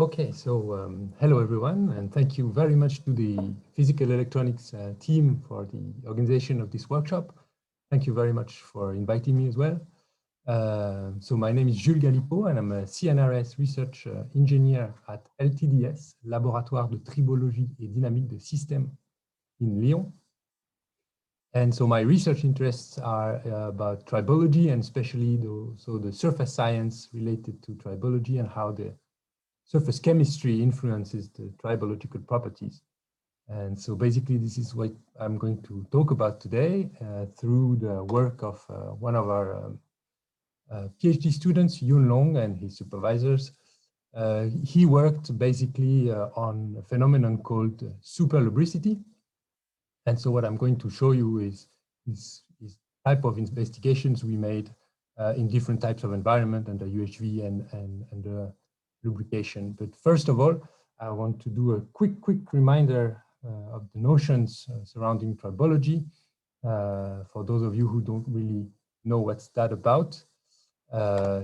Okay, so hello everyone, and thank you very much to the physical electronics team for the organization of this workshop. Thank you very much for inviting me as well. So my name is Jules Galipaud, and I'm a CNRS research engineer at LTDS, Laboratoire de Tribologie et Dynamique de Systèmes in Lyon. And so my research interests are about tribology, and especially the surface science related to tribology and how the surface chemistry influences the tribological properties. And so basically this is what I'm going to talk about today through the work of one of our PhD students, Yun Long, and his supervisors. He worked basically on a phenomenon called superlubricity. And so what I'm going to show you is type of investigations we made in different types of environment under UHV and lubrication. But first of all, I want to do a quick reminder of the notions surrounding tribology for those of you who don't really know what's that about.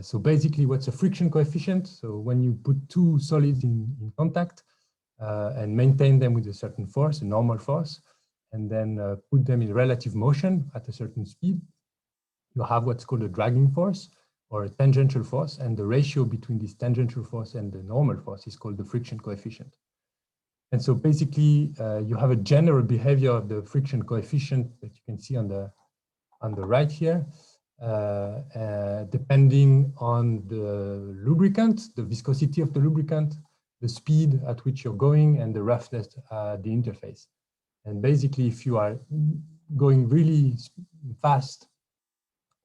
So basically, what's a friction coefficient? So when you put two solids in contact and maintain them with a certain force, a normal force, and then put them in relative motion at a certain speed, you have what's called a dragging force or a tangential force, and the ratio between this tangential force and the normal force is called the friction coefficient. And so basically, you have a general behavior of the friction coefficient that you can see on the right here, depending on the lubricant, the viscosity of the lubricant, the speed at which you're going, and the roughness at the interface. And basically, if you are going really fast,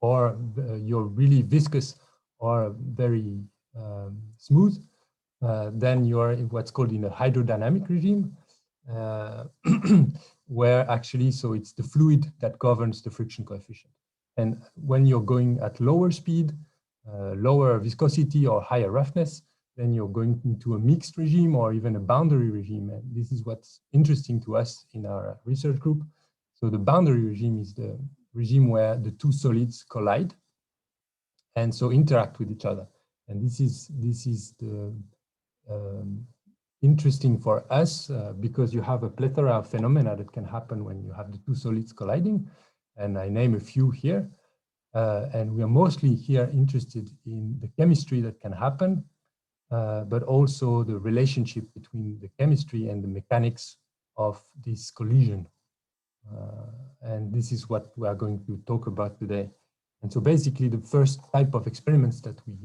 or you're really viscous or very smooth, then you're in what's called in a hydrodynamic regime, where actually, so it's the fluid that governs the friction coefficient. And when you're going at lower speed, lower viscosity or higher roughness, then you're going into a mixed regime or even a boundary regime. And this is what's interesting to us in our research group. So the boundary regime is the regime where the two solids collide and so interact with each other. And this is the interesting for us because you have a plethora of phenomena that can happen when you have the two solids colliding. And I name a few here. And we are mostly here interested in the chemistry that can happen, but also the relationship between the chemistry and the mechanics of this collision. And this is what we are going to talk about today. And so basically the first type of experiments that we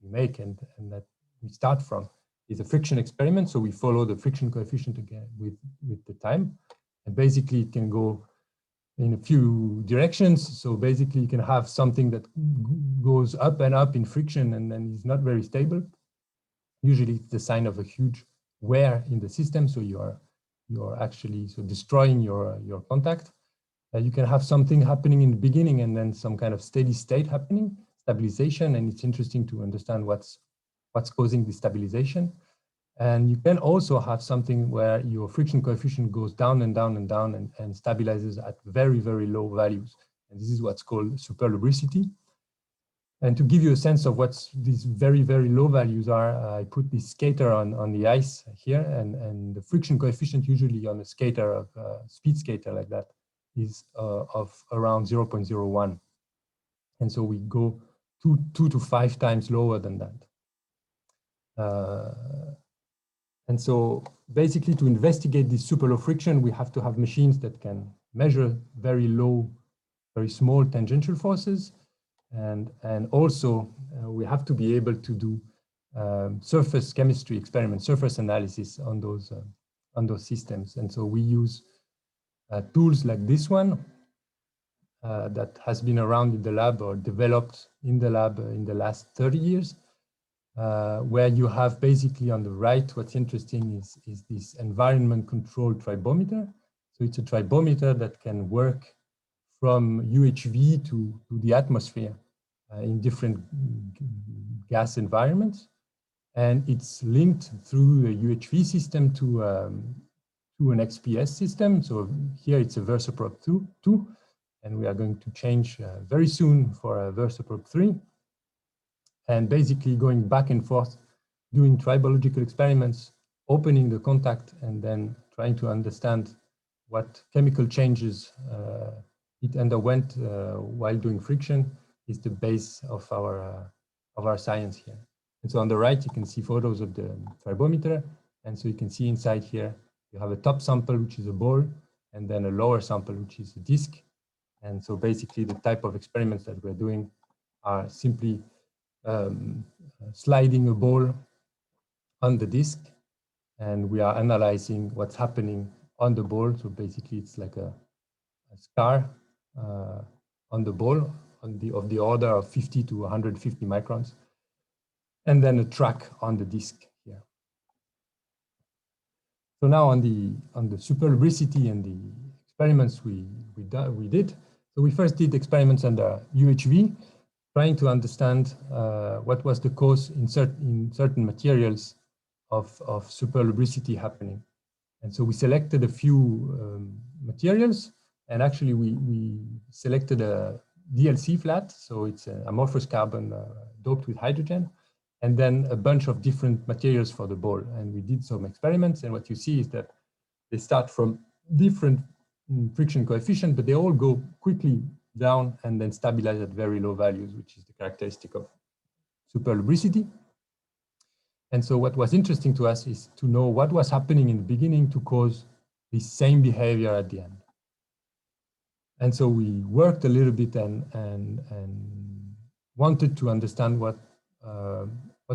make and that we start from is a friction experiment. So we follow the friction coefficient again with the time. And basically it can go in a few directions. So basically you can have something that goes up and up in friction and then is not very stable. Usually it's the sign of a huge wear in the system. So you're actually destroying your contact. You can have something happening in the beginning and then some kind of steady state happening, stabilization, and it's interesting to understand what's causing the stabilization. And you can also have something where your friction coefficient goes down and down and down and stabilizes at very, very low values. And this is what's called superlubricity. And to give you a sense of what these very, very low values are, I put this skater on the ice here, and the friction coefficient usually on a skater of speed skater like that is of around 0.01. And so we go two to 5 times lower than that. And so basically to investigate this super low friction, we have to have machines that can measure very low, very small tangential forces. And also we have to be able to do surface chemistry experiments, surface analysis on those systems. And so we use tools like this one that has been around in the lab or developed in the lab in the last 30 years, where you have basically on the right, what's interesting is this environment controlled tribometer. So it's a tribometer that can work from UHV to the atmosphere in different gas environments. And it's linked through a UHV system to an XPS system. So here it's a VersaProbe 2, and we are going to change very soon for a VersaProbe 3. And basically going back and forth doing tribological experiments, opening the contact, and then trying to understand what chemical changes it underwent while doing friction is the base of our science here. And so on the right, you can see photos of the tribometer. And so you can see inside here, you have a top sample, which is a ball, and then a lower sample, which is a disc. And so basically the type of experiments that we're doing are simply sliding a ball on the disc, and we are analyzing what's happening on the ball. So basically it's like a scar on the ball of the order of 50 to 150 microns, and then a track on the disc here. So now on the super lubricity and the experiments we did. So we first did experiments under UHV, trying to understand what was the cause in certain materials of super lubricity happening. And so we selected a few materials, and actually we selected a DLC flat, so it's an amorphous carbon doped with hydrogen, and then a bunch of different materials for the ball. And we did some experiments, and what you see is that they start from different friction coefficient, but they all go quickly down and then stabilize at very low values, which is the characteristic of super lubricity. And so what was interesting to us is to know what was happening in the beginning to cause the same behavior at the end. And so we worked a little bit and wanted to understand what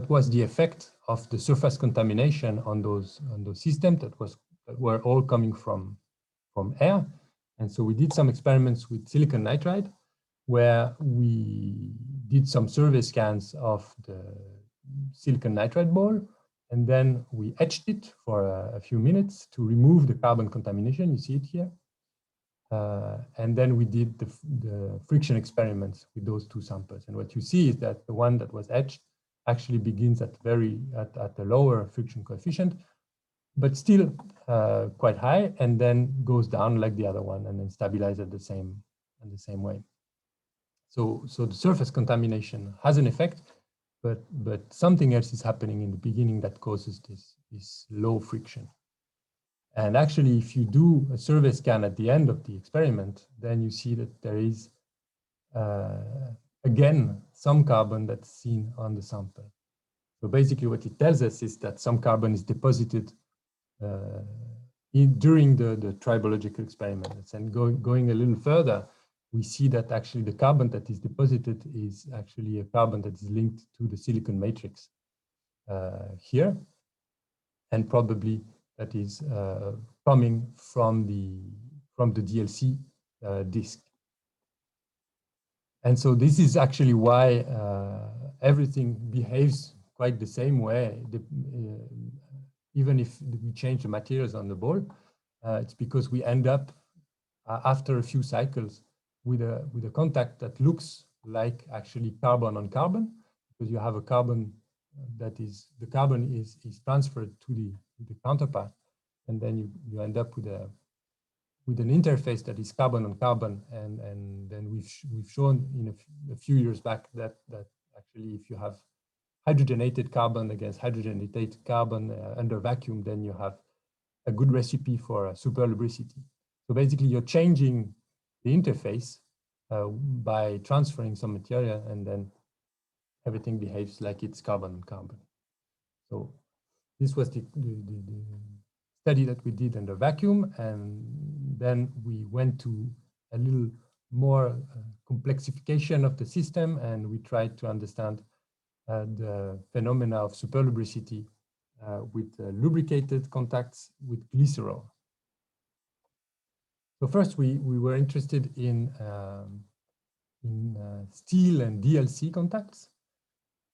was the effect of the surface contamination on those systems that were all coming from air. And so we did some experiments with silicon nitride, where we did some survey scans of the silicon nitride ball, and then we etched it for a few minutes to remove the carbon contamination. You see it here. And then we did the friction experiments with those two samples. And what you see is that the one that was etched actually begins at a lower friction coefficient, but still quite high, and then goes down like the other one, and then stabilizes at the same way. So the surface contamination has an effect, but something else is happening in the beginning that causes this low friction. And actually, if you do a survey scan at the end of the experiment, then you see that there is, again, some carbon that's seen on the sample. So basically what it tells us is that some carbon is deposited during the tribological experiments. And going a little further, we see that actually the carbon that is deposited is actually a carbon that is linked to the silicon matrix here, and probably that is coming from the DLC disk. And so this is actually why everything behaves quite the same way, even if we change the materials on the ball. It's because we end up after a few cycles with a contact that looks like actually carbon on carbon, because you have a carbon that is, the carbon is transferred to the counterpart, and then you end up with an interface that is carbon on carbon. And then we've shown in a few years back that actually if you have hydrogenated carbon against hydrogenated carbon under vacuum, then you have a good recipe for super lubricity. So basically you're changing the interface by transferring some material, and then everything behaves like it's carbon on carbon. So this was the study that we did under vacuum, and then we went to a little more complexification of the system, and we tried to understand the phenomena of super lubricity with lubricated contacts with glycerol. So first we were interested in steel and DLC contacts.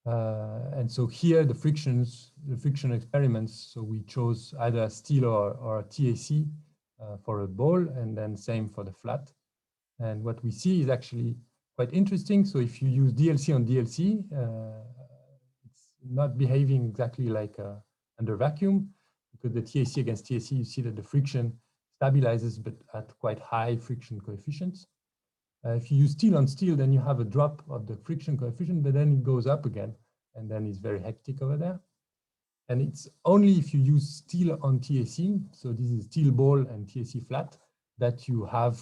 And so here the friction experiments, so we chose either steel or TAC for a ball, and then same for the flat. And what we see is actually quite interesting. So if you use DLC on DLC, it's not behaving exactly like under vacuum, because the TAC against TAC, you see that the friction stabilizes, but at quite high friction coefficients. If you use steel on steel, then you have a drop of the friction coefficient, but then it goes up again, and then it's very hectic over there. And it's only if you use steel on TAC, so this is steel ball and TAC flat, that you have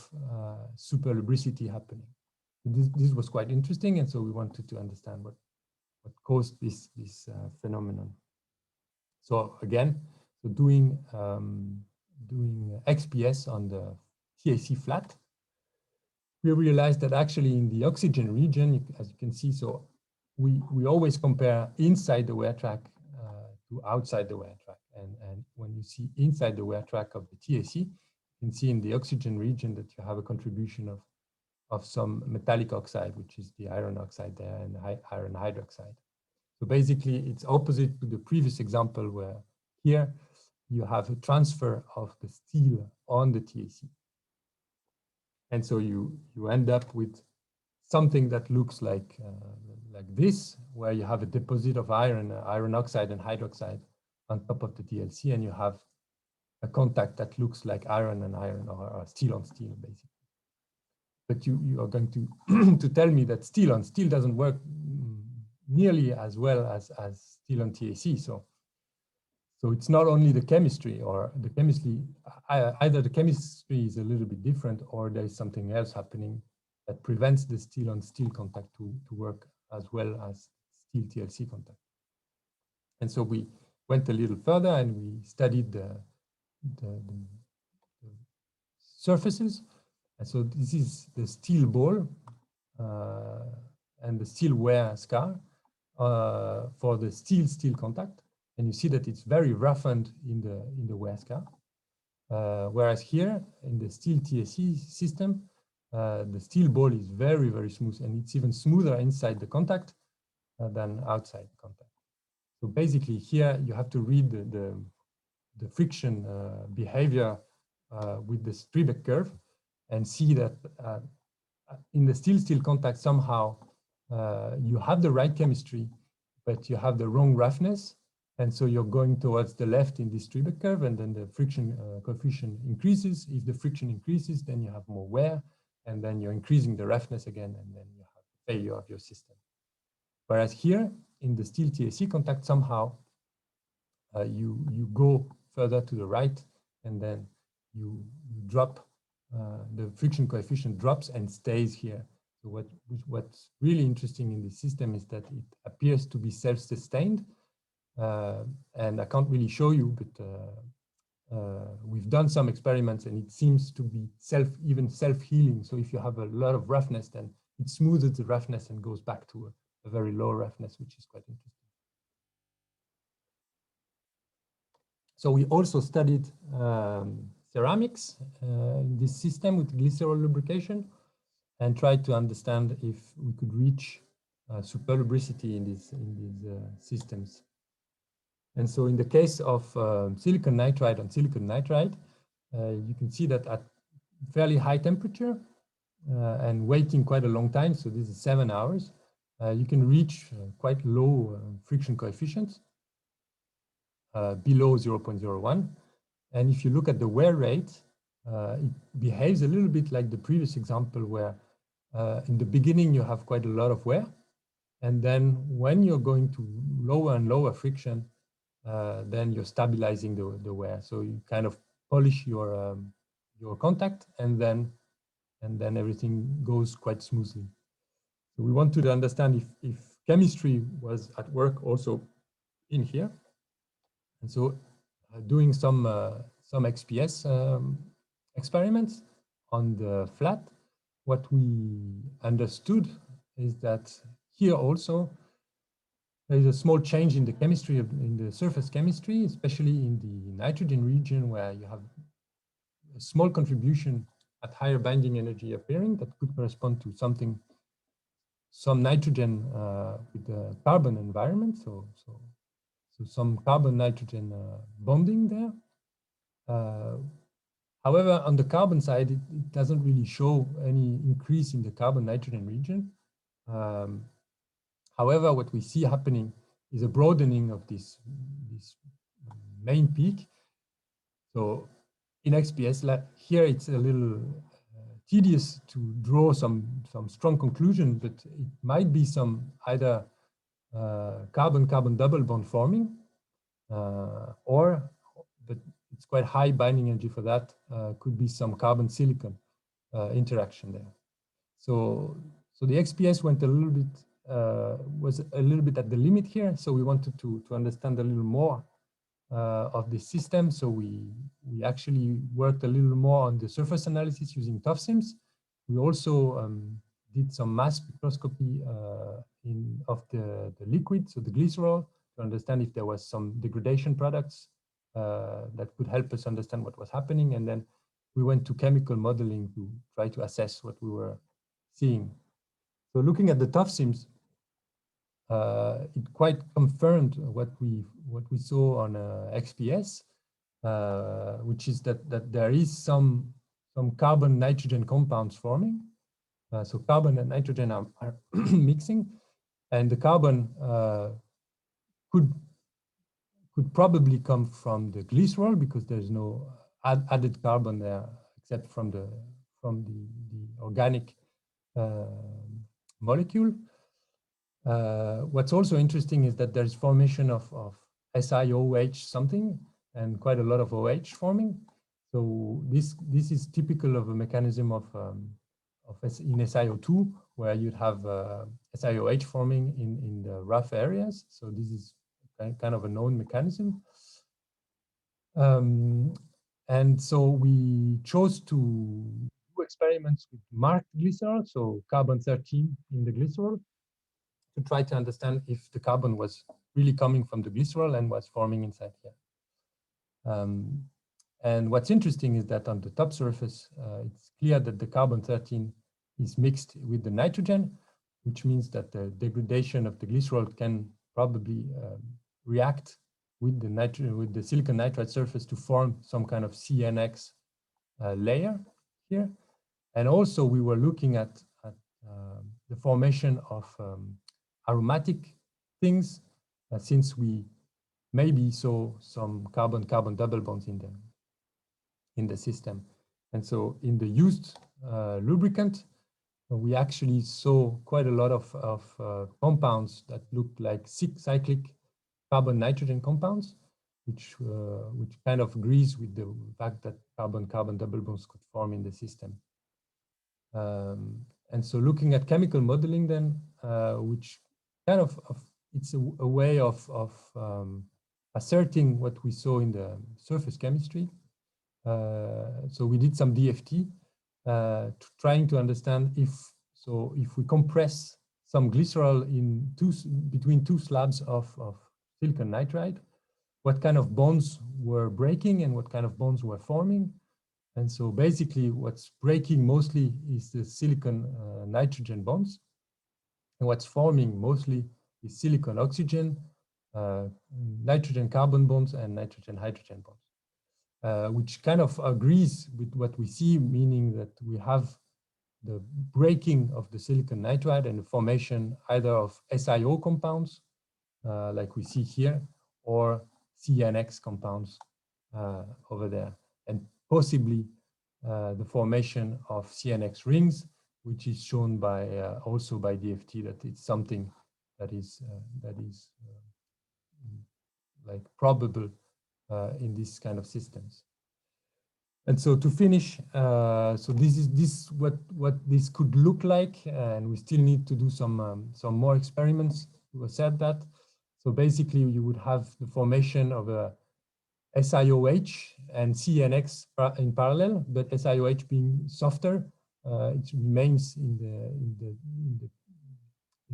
super lubricity happening. This was quite interesting, and so we wanted to understand what caused this phenomenon. So again, so doing XPS on the TAC flat, we realized that actually in the oxygen region, as you can see, so we always compare inside the wear track to outside the wear track. And when you see inside the wear track of the TAC, you can see in the oxygen region that you have a contribution of some metallic oxide, which is the iron oxide there and iron hydroxide. So basically it's opposite to the previous example where here you have a transfer of the steel on the TAC. And so you end up with something that looks like this, where you have a deposit of iron oxide and hydroxide on top of the DLC, and you have a contact that looks like iron and iron, or steel on steel, basically. But you are going to to tell me that steel on steel doesn't work nearly as well as steel on TAC. So it's not only the chemistry, or the chemistry, either the chemistry is a little bit different, or there is something else happening that prevents the steel on steel contact to work as well as steel TLC contact. And so we went a little further and we studied the surfaces. And so this is the steel ball and the steel wear scar for the steel contact. And you see that it's very roughened in the wear scar. Whereas here in the steel TAC system, the steel ball is very, very smooth, and it's even smoother inside the contact than outside the contact. So basically here you have to read the friction behavior with the Strebeck curve and see that in the steel-steel contact somehow you have the right chemistry, but you have the wrong roughness. And so you're going towards the left in this Strebeck curve, and then the friction coefficient increases. If the friction increases, then you have more wear, and then you're increasing the roughness again, and then you have failure of your system. Whereas here in the steel TAC contact, somehow you go further to the right, and then you drop, the friction coefficient drops and stays here. So what's really interesting in this system is that it appears to be self-sustained. And I can't really show you, but we've done some experiments and it seems to be even self-healing. So if you have a lot of roughness, then it smooths the roughness and goes back to a very low roughness, which is quite interesting. So we also studied ceramics in this system with glycerol lubrication and tried to understand if we could reach super lubricity in these systems. And so in the case of silicon nitride on silicon nitride, you can see that at fairly high temperature and waiting quite a long time, so this is 7 hours, you can reach quite low friction coefficients, below 0.01. And if you look at the wear rate, it behaves a little bit like the previous example where in the beginning you have quite a lot of wear. And then when you're going to lower and lower friction, then you're stabilizing the wear. So you kind of polish your contact, and then everything goes quite smoothly. So we wanted to understand if chemistry was at work also in here. And so doing some XPS experiments on the flat, what we understood is that here also there is a small change in the chemistry, in the surface chemistry, especially in the nitrogen region, where you have a small contribution at higher binding energy appearing that could correspond to some nitrogen with the carbon environment. So some carbon-nitrogen bonding there. However, on the carbon side, it doesn't really show any increase in the carbon-nitrogen region. However, what we see happening is a broadening of this main peak. So in XPS, here it's a little tedious to draw some strong conclusion, but it might be some either carbon-carbon double bond forming, or, but it's quite high binding energy for that, could be some carbon silicon interaction there. So the XPS went a little bit, was a little bit at the limit here. So we wanted to understand a little more of the system. So we actually worked a little more on the surface analysis using TOF-SIMS. We also did some mass spectroscopy of the liquid, so the glycerol, to understand if there was some degradation products that could help us understand what was happening. And then we went to chemical modeling to try to assess what we were seeing. So looking at the TOF-SIMS, it quite confirmed what we saw on XPS, which is that there is some carbon nitrogen compounds forming. So carbon and nitrogen are mixing, and the carbon could probably come from the glycerol because there's no added carbon there except from the organic molecule. What's also interesting is that there's formation of SiOH something and quite a lot of OH forming. So this is typical of a mechanism of in SiO2, where you'd have SiOH forming in the rough areas. So this is kind of a known mechanism. And so we chose to do experiments with marked glycerol, so carbon-13 in the glycerol, to try to understand if the carbon was really coming from the glycerol and was forming inside here. And what's interesting is that on the top surface, it's clear that the carbon-13 is mixed with the nitrogen, which means that the degradation of the glycerol can probably react with the silicon nitride surface to form some kind of CNX layer here. And also we were looking at the formation of aromatic things, since we maybe saw some carbon-carbon double bonds in the system. And so in the used lubricant, we actually saw quite a lot of compounds that looked like cyclic carbon-nitrogen compounds, which kind of agrees with the fact that carbon-carbon double bonds could form in the system. And so looking at chemical modeling then, which kind of it's a way of asserting what we saw in the surface chemistry. So we did some DFT, trying to understand if we compress some glycerol in between two slabs of silicon nitride, what kind of bonds were breaking and what kind of bonds were forming. And so basically what's breaking mostly is the silicon nitrogen bonds. And what's forming mostly is silicon oxygen, nitrogen carbon bonds, and nitrogen hydrogen bonds, which kind of agrees with what we see, meaning that we have the breaking of the silicon nitride and the formation either of SiO compounds, like we see here, or CNX compounds over there, and possibly the formation of CNX rings, which is shown by also by DFT that it's something that is like probable in this kind of systems. And so to finish, so this is what this could look like, and we still need to do some more experiments to assess that. So basically, you would have the formation of a SiOH and CNX in parallel, but SiOH being softer, it remains in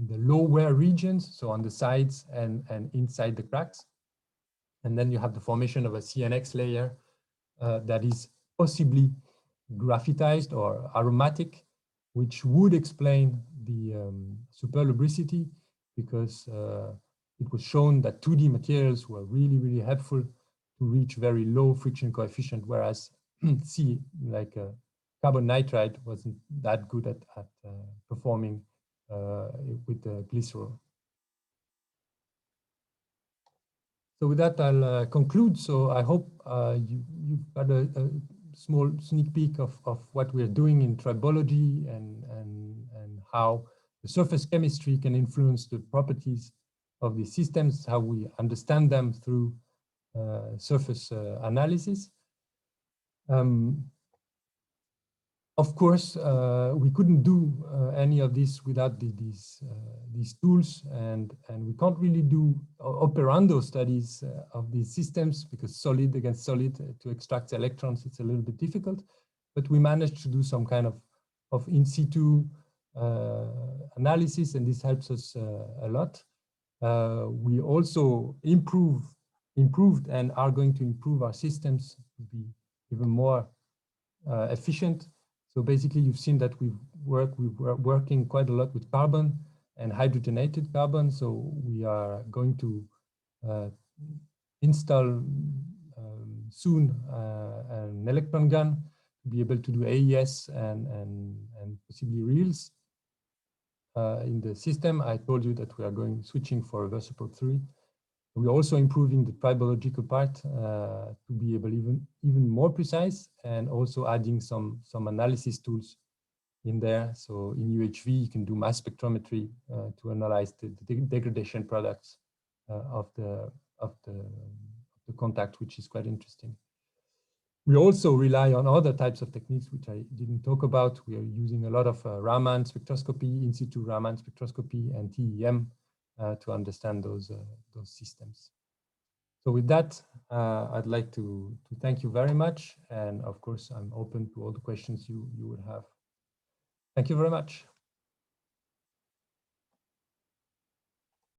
the low wear regions, so on the sides and inside the cracks. And then you have the formation of a CNX layer that is possibly graphitized or aromatic, which would explain the superlubricity, because it was shown that 2D materials were really, really helpful to reach very low friction coefficient, whereas carbon nitride wasn't that good at performing with the glycerol. So with that, I'll conclude. So I hope you've got a small sneak peek of what we're doing in tribology and how the surface chemistry can influence the properties of the systems, how we understand them through surface analysis. Of course, we couldn't do any of this without these tools, and we can't really do operando studies of these systems because solid against solid to extract electrons, it's a little bit difficult. But we managed to do some kind of in situ analysis, and this helps us a lot. We also improved and are going to improve our systems to be even more efficient. So basically, you've seen that we're working quite a lot with carbon and hydrogenated carbon. So we are going to install soon an electron gun to be able to do AES and possibly reels in the system. I told you that we are switching for reversible 3. We're also improving the tribological part to be able even more precise, and also adding some analysis tools in there. So in UHV, you can do mass spectrometry to analyze the degradation products of the contact, which is quite interesting. We also rely on other types of techniques, which I didn't talk about. We are using a lot of Raman spectroscopy, in situ Raman spectroscopy, and TEM to understand those systems. So with that, I'd like to thank you very much. And of course, I'm open to all the questions you would have. Thank you very much.